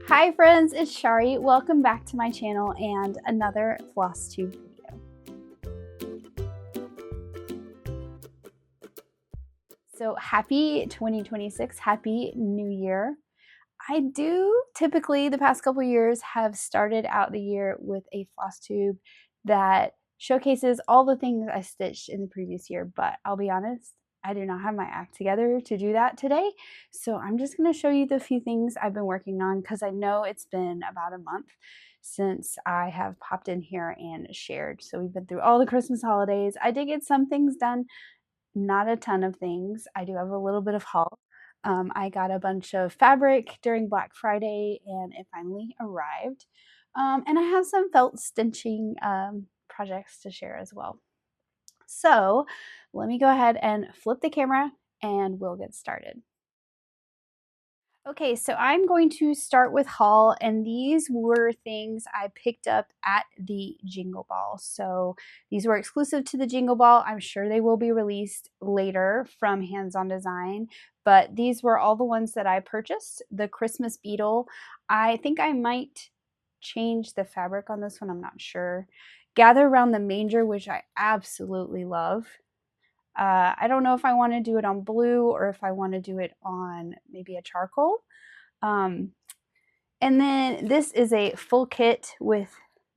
Hi friends, it's Chari. Welcome back to my channel and another FLOSSTUBE video. So happy 2026, happy new year. I do typically the past couple years have started out the year with a floss tube that showcases all the things I stitched in the previous year, but I'll be honest, I do not have my act together to do that today. So I'm just going to show you the few things I've been working on because I know it's been about a month since I have popped in here and shared. So we've been through all the Christmas holidays. I did get some things done, not a ton of things. I do have a little bit of haul. I got a bunch of fabric during Black Friday and it finally arrived. And I have some felt stitching projects to share as well. So let me go ahead and flip the camera and we'll get started. Okay, so I'm going to start with haul, and these were things I picked up at the Jingle Ball. So these were exclusive to the Jingle Ball. I'm sure they will be released later from Hands On Design, but these were all the ones that I purchased. The Christmas Beetle, I think I might change the fabric on this one, I'm not sure. Gather Around the Manger, which I absolutely love. I don't know if I want to do it on blue or if I want to do it on maybe a charcoal. And then this is a full kit with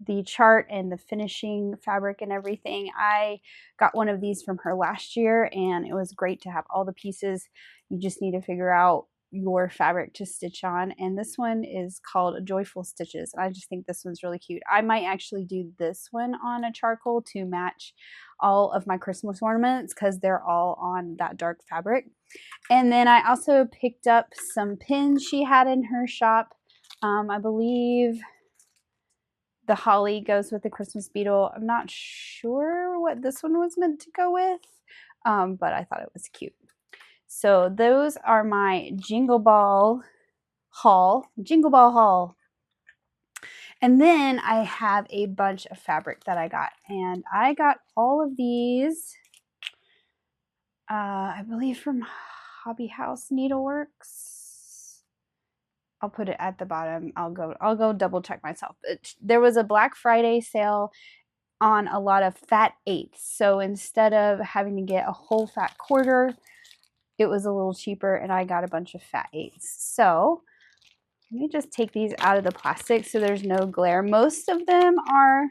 the chart and the finishing fabric and everything. I got one of these from her last year and it was great to have all the pieces. You just need to figure out your fabric to stitch on, and this one is called Joyful Stitches. I just think this one's really cute. I might actually do this one on a charcoal to match all of my Christmas ornaments because they're all on that dark fabric. And then I also picked up some pins she had in her shop. I believe the holly goes with the Christmas Beetle. I'm not sure what this one was meant to go with, but I thought it was cute. So those are my Jingle Ball haul. And then I have a bunch of fabric that I got. And I got all of these, I believe from Hobby House Needleworks. I'll put it at the bottom. I'll go double check myself. There was a Black Friday sale on a lot of fat eighths. So instead of having to get a whole fat quarter, it was a little cheaper and I got a bunch of fat eighths. So let me just take these out of the plastic so there's no glare. Most of them are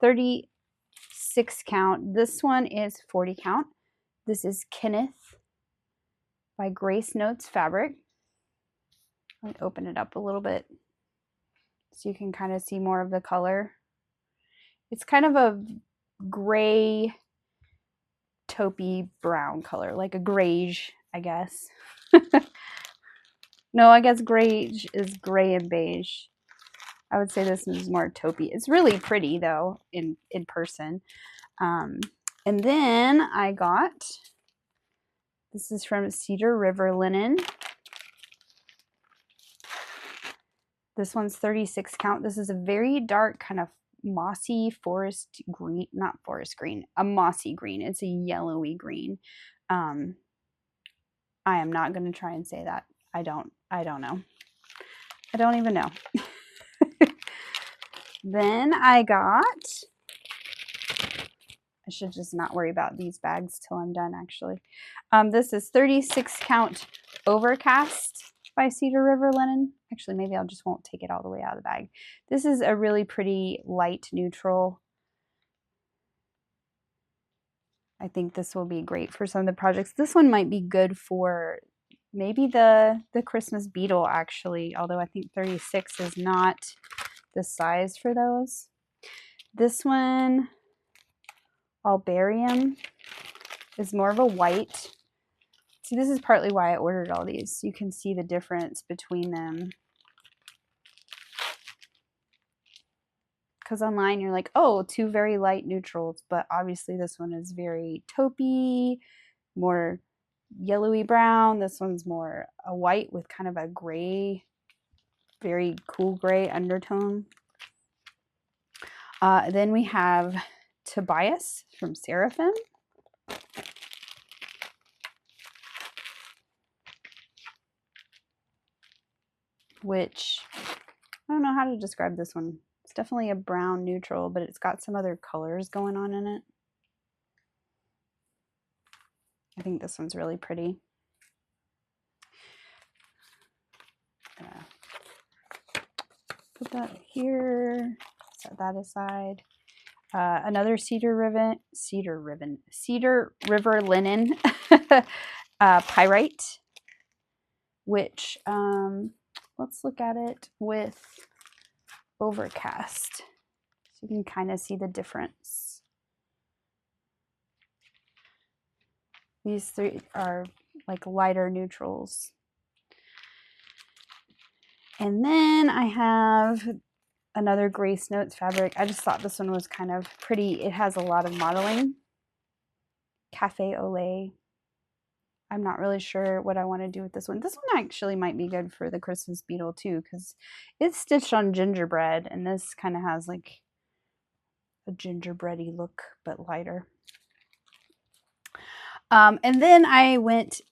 36 count. This one is 40 count. This is Kenneth by Grace Notes Fabric. Let me open it up a little bit so you can kind of see more of the color. It's kind of a gray taupey brown color, like a grayish, I guess. No, I guess grayish is gray and beige. I would say this is more taupey. It's really pretty though in person. And then I got, this is from Cedar River Linen. This one's 36 count. This is a very dark kind of mossy forest green, not forest green, a mossy green. It's a yellowy green. I am not going to try and say that. I don't know. I don't even know. Then I should just not worry about these bags till I'm done actually. This is 36 count Overcast by Cedar River Linen. Actually, maybe I just won't take it all the way out of the bag. This is a really pretty light neutral. I think this will be great for some of the projects. This one might be good for maybe the Christmas Beetle actually, although I think 36 is not the size for those. This one, Albarium, is more of a white. See, this is partly why I ordered all these. You can see the difference between them. Because online you're like, oh, two very light neutrals, but obviously this one is very taupey, more yellowy brown. This one's more a white with kind of a gray, very cool gray undertone. Then we have Tobias from Seraphim. which I don't know how to describe this one. It's definitely a brown neutral, but it's got some other colors going on in it. I think this one's really pretty. Put that here, set that aside. Another Cedar River linen Pyrite, which let's look at it with Overcast so you can kind of see the difference. These three are like lighter neutrals. And then I have another Grace Notes fabric. I just thought this one was kind of pretty. It has a lot of modeling. Cafe au lait. I'm not really sure what I want to do with this one. This one actually might be good for the Christmas Beetle too, because it's stitched on gingerbread, and this kind of has like a gingerbready look, but lighter. And then I went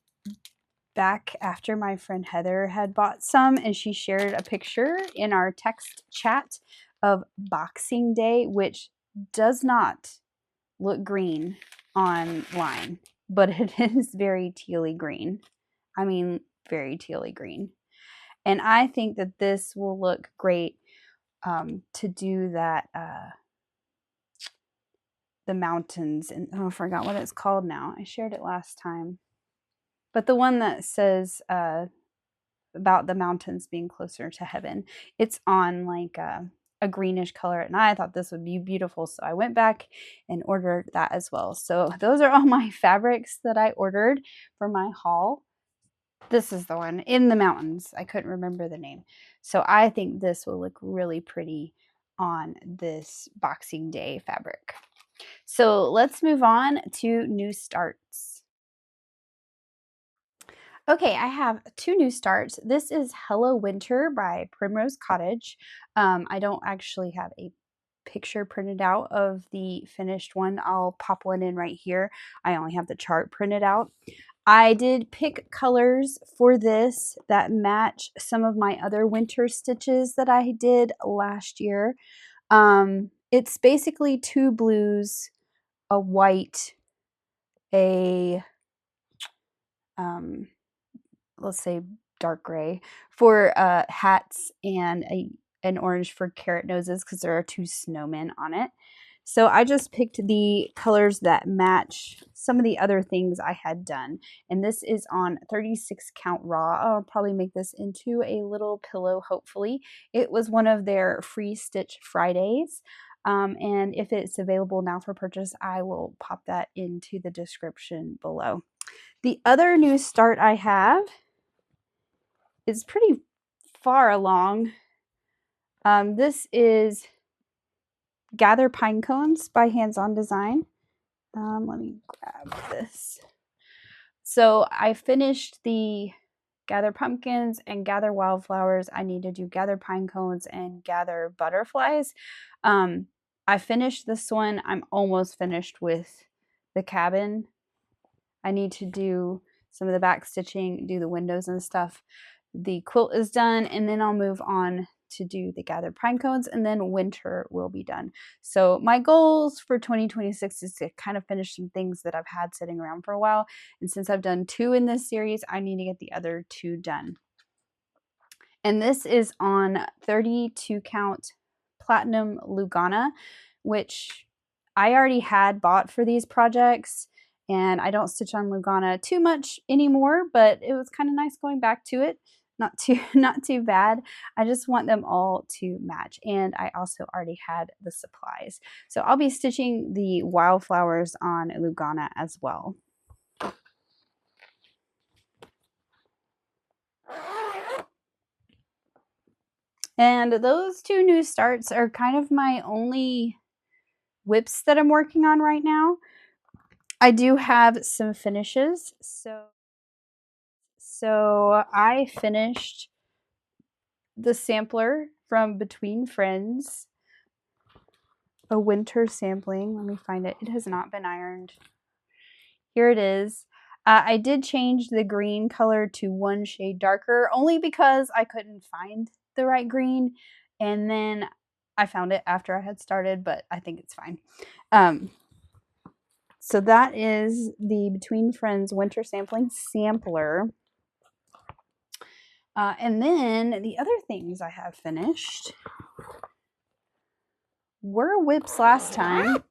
back after my friend Heather had bought some, and she shared a picture in our text chat of Boxing Day, which does not look green online, but it is very tealy green. I mean, very tealy green. And I think that this will look great to do that, the mountains, and oh, I forgot what it's called now. I shared it last time. But the one that says about the mountains being closer to heaven, it's on like a greenish color, and I thought this would be beautiful, so I went back and ordered that as well. So those are all my fabrics that I ordered for my haul. This is the one, In the Mountains. I couldn't remember the name. So I think this will look really pretty on this Boxing Day fabric. So let's move on to new starts. Okay, I have two new starts. This is Hello Winter by Primrose Cottage. I don't actually have a picture printed out of the finished one. I'll pop one in right here. I only have the chart printed out. I did pick colors for this that match some of my other winter stitches that I did last year. It's basically two blues, a white, a let's say dark gray for hats, and an orange for carrot noses because there are two snowmen on it. So I just picked the colors that match some of the other things I had done. And this is on 36 count raw. I'll probably make this into a little pillow, hopefully. It was one of their free stitch Fridays. And if it's available now for purchase, I will pop that into the description below. The other new start I have is pretty far along. This is Gather Pine Cones by Hands On Design. Let me grab this. So I finished the Gather Pumpkins and Gather Wildflowers. I need to do Gather Pine Cones and Gather Butterflies. I finished this one. I'm almost finished with the cabin. I need to do some of the back stitching, do the windows and stuff. The quilt is done, and then I'll move on to do the Gather Pine Cones, and then winter will be done. So my goals for 2026 is to kind of finish some things that I've had sitting around for a while. And since I've done two in this series, I need to get the other two done. And this is on 32 count Platinum Lugana, which I already had bought for these projects. And I don't stitch on Lugana too much anymore, but it was kind of nice going back to it. Not too bad. I just want them all to match. And I also already had the supplies. So I'll be stitching the wildflowers on Lugana as well. And those two new starts are kind of my only whips that I'm working on right now. I do have some finishes. So I finished the sampler from Between Friends, a winter sampling. Let me find it. It has not been ironed. Here it is. I did change the green color to one shade darker, only because I couldn't find the right green, and then I found it after I had started, but I think it's fine. So that is the Between Friends Winter Sampling Sampler. And then the other things I have finished were whips last time,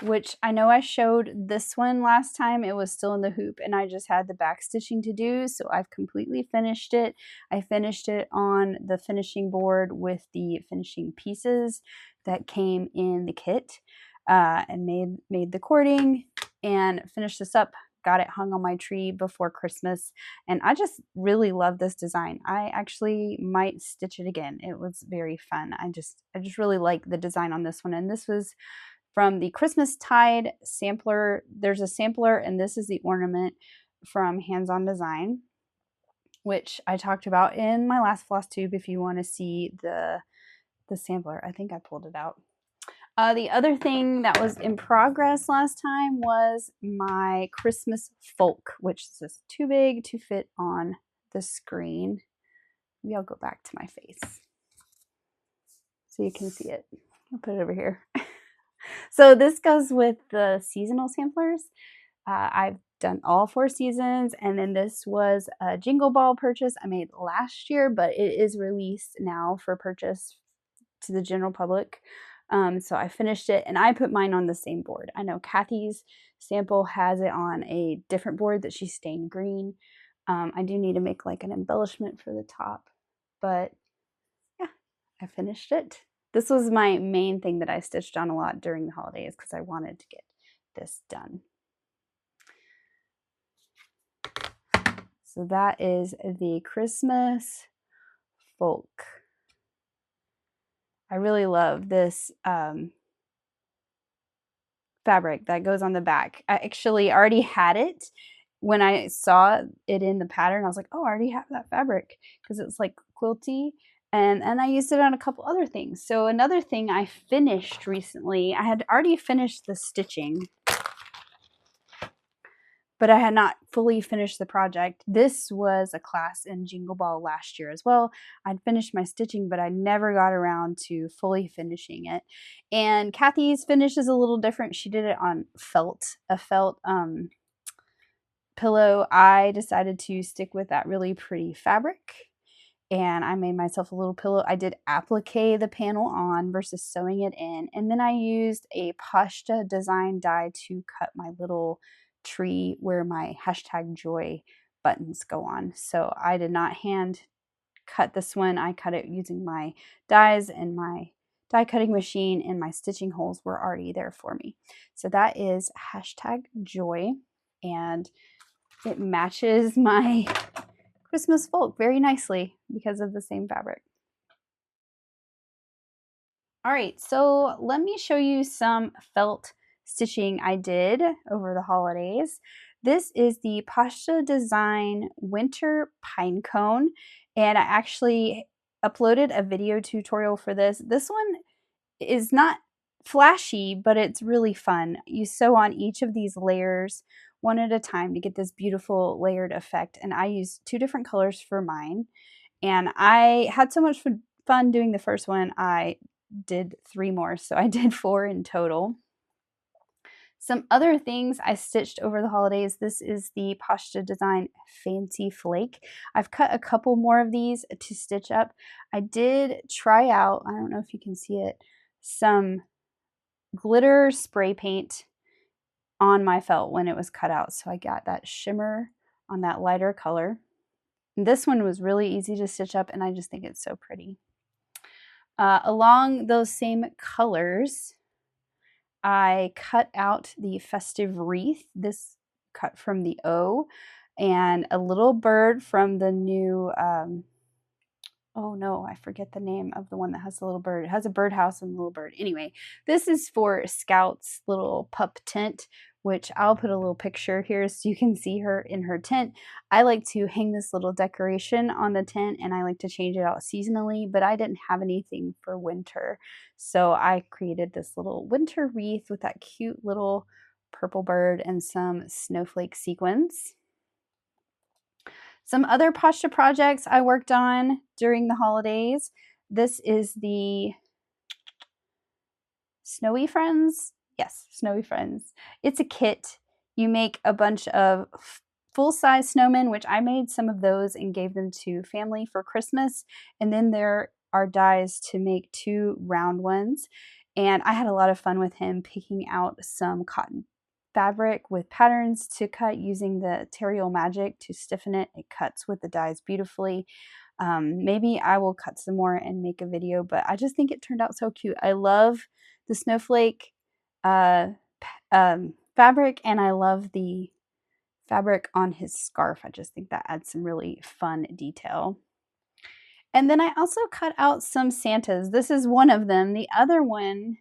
which I know I showed this one last time. It was still in the hoop and I just had the back stitching to do, so I've completely finished it. I finished it on the finishing board with the finishing pieces that came in the kit, and made the cording and finished this up. Got it hung on my tree before Christmas, and I just really love this design. I actually might stitch it again. It was very fun. I just really like the design on this one, and this was from the Christmas Tide sampler. There's a sampler, and this is the ornament from Hands On Design, which I talked about in my last floss tube. If you want to see the sampler, I think I pulled it out. The other thing that was in progress last time was my Christmas folk, which is just too big to fit on the screen. Maybe I'll go back to my face so you can see it. I'll put it over here. So this goes with the seasonal samplers. I've done all 4 seasons, and then this was a Jingle Ball purchase I made last year, but it is released now for purchase to the general public. So I finished it, and I put mine on the same board. I know Kathy's sample has it on a different board that she stained green. I do need to make like an embellishment for the top, but yeah, I finished it. This was my main thing that I stitched on a lot during the holidays because I wanted to get this done. So that is the Christmas folk. I really love this fabric that goes on the back. I actually already had it when I saw it in the pattern. I was like, oh, I already have that fabric because it's like quilty. And I used it on a couple other things. So another thing I finished recently, I had already finished the stitching, but I had not fully finished the project. This was a class in Jingle Ball last year as well. I'd finished my stitching, but I never got around to fully finishing it. And Kathy's finish is a little different. She did it on felt, a felt pillow. I decided to stick with that really pretty fabric, and I made myself a little pillow. I did applique the panel on versus sewing it in, and then I used a pasta design die to cut my little tree where my #joy buttons go on. So I did not hand cut this one. I cut it using my dies, and my die cutting machine and my stitching holes were already there for me. So that is #joy, and it matches my Christmas folk very nicely because of the same fabric. All right, so let me show you some felt stitching I did over the holidays. This is the Pasta Design Winter Pine Cone, and I actually uploaded a video tutorial for this. This one is not flashy, but it's really fun. You sew on each of these layers one at a time to get this beautiful layered effect, and I used 2 different colors for mine, and I had so much fun doing the first one. I did 3 more, so I did 4 in total. Some other things I stitched over the holidays. This is the Pasta Design Fancy Flake. I've cut a couple more of these to stitch up. I did try out, I don't know if you can see it, some glitter spray paint on my felt when it was cut out. So I got that shimmer on that lighter color. And this one was really easy to stitch up, and I just think it's so pretty. Along those same colors, I cut out the festive wreath. This cut from the O, and a little bird from the new oh no, I forget the name of the one that has the little bird. It has a birdhouse and a little bird. Anyway, this is for Scout's little pup tent, which I'll put a little picture here so you can see her in her tent. I like to hang this little decoration on the tent, and I like to change it out seasonally, but I didn't have anything for winter. So I created this little winter wreath with that cute little purple bird and some snowflake sequins. Some other Pascha projects I worked on during the holidays. This is the Snowy Friends. Yes, Snowy Friends. It's a kit. You make a bunch of full-size snowmen, which I made some of those and gave them to family for Christmas. And then there are dies to make 2 round ones. And I had a lot of fun with him picking out some cotton fabric with patterns to cut using the Terrial Magic to stiffen it. It cuts with the dies beautifully. Maybe I will cut some more and make a video, but I just think it turned out so cute. I love the snowflake fabric, and I love the fabric on his scarf. I just think that adds some really fun detail. And then I also cut out some Santas. This is one of them. The other one,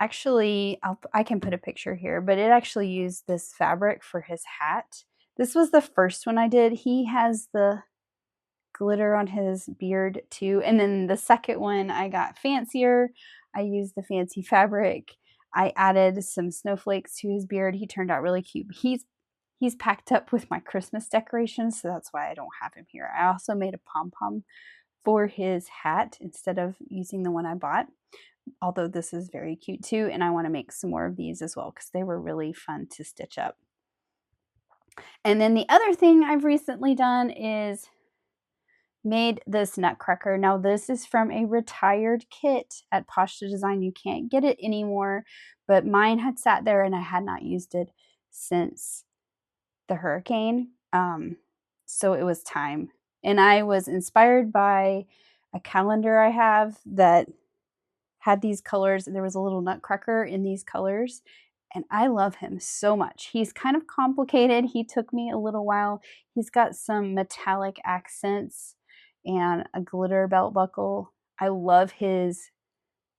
actually, I can put a picture here, but it actually used this fabric for his hat. This was the first one I did. He has the glitter on his beard too. And then the second one, I got fancier. I used the fancy fabric. I added some snowflakes to his beard. He turned out really cute. He's packed up with my Christmas decorations, so that's why I don't have him here. I also made a pom-pom for his hat instead of using the one I bought. Although this is very cute too, and I want to make some more of these as well because they were really fun to stitch up. And then the other thing I've recently done is made this nutcracker. Now this is from a retired kit at Pascha Design. You can't get it anymore, but mine had sat there and I had not used it since the hurricane. So it was time. And I was inspired by a calendar I have that had these colors, and there was a little nutcracker in these colors, and I love him so much. He's kind of complicated. He took me a little while. He's got some metallic accents and a glitter belt buckle. I love his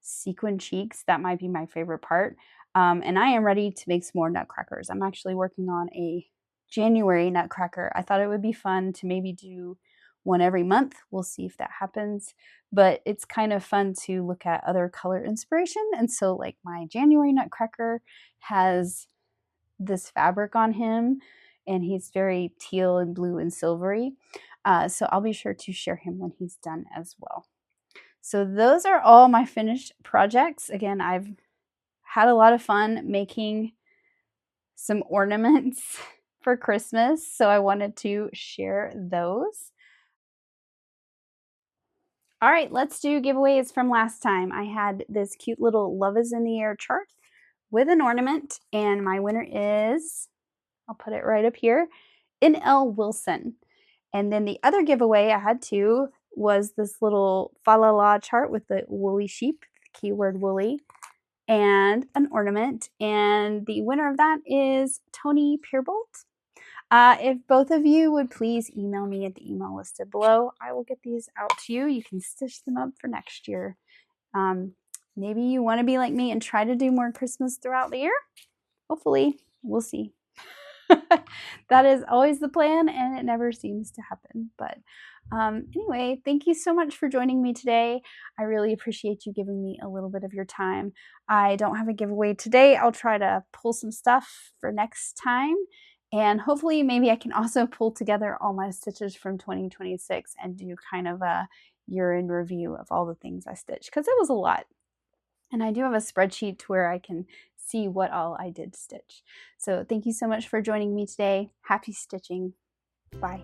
sequin cheeks. That might be my favorite part. And I am ready to make some more nutcrackers. I'm actually working on a January nutcracker. I thought it would be fun to maybe do one every month. We'll see if that happens, but it's kind of fun to look at other color inspiration. And so like my January nutcracker has this fabric on him, and he's very teal and blue and silvery. So I'll be sure to share him when he's done as well. So those are all my finished projects. Again, I've had a lot of fun making some ornaments for Christmas, so I wanted to share those. All right, let's do giveaways from last time. I had this cute little Love is in the Air chart with an ornament, and my winner is, I'll put it right up here, N.L. Wilson. And then the other giveaway I had too was this little fa la la chart with the woolly sheep, keyword woolly, and an ornament. And the winner of that is Tony Peerbolt. If both of you would please email me at the email listed below, I will get these out to you. You can stitch them up for next year. Maybe you want to be like me and try to do more Christmas throughout the year. Hopefully, we'll see. That is always the plan, and it never seems to happen. But anyway, thank you so much for joining me today. I really appreciate you giving me a little bit of your time. I don't have a giveaway today. I'll try to pull some stuff for next time. And hopefully maybe I can also pull together all my stitches from 2026 and do kind of a year-end review of all the things I stitched, because it was a lot. And I do have a spreadsheet to where I can see what all I did stitch. So thank you so much for joining me today. Happy stitching. Bye.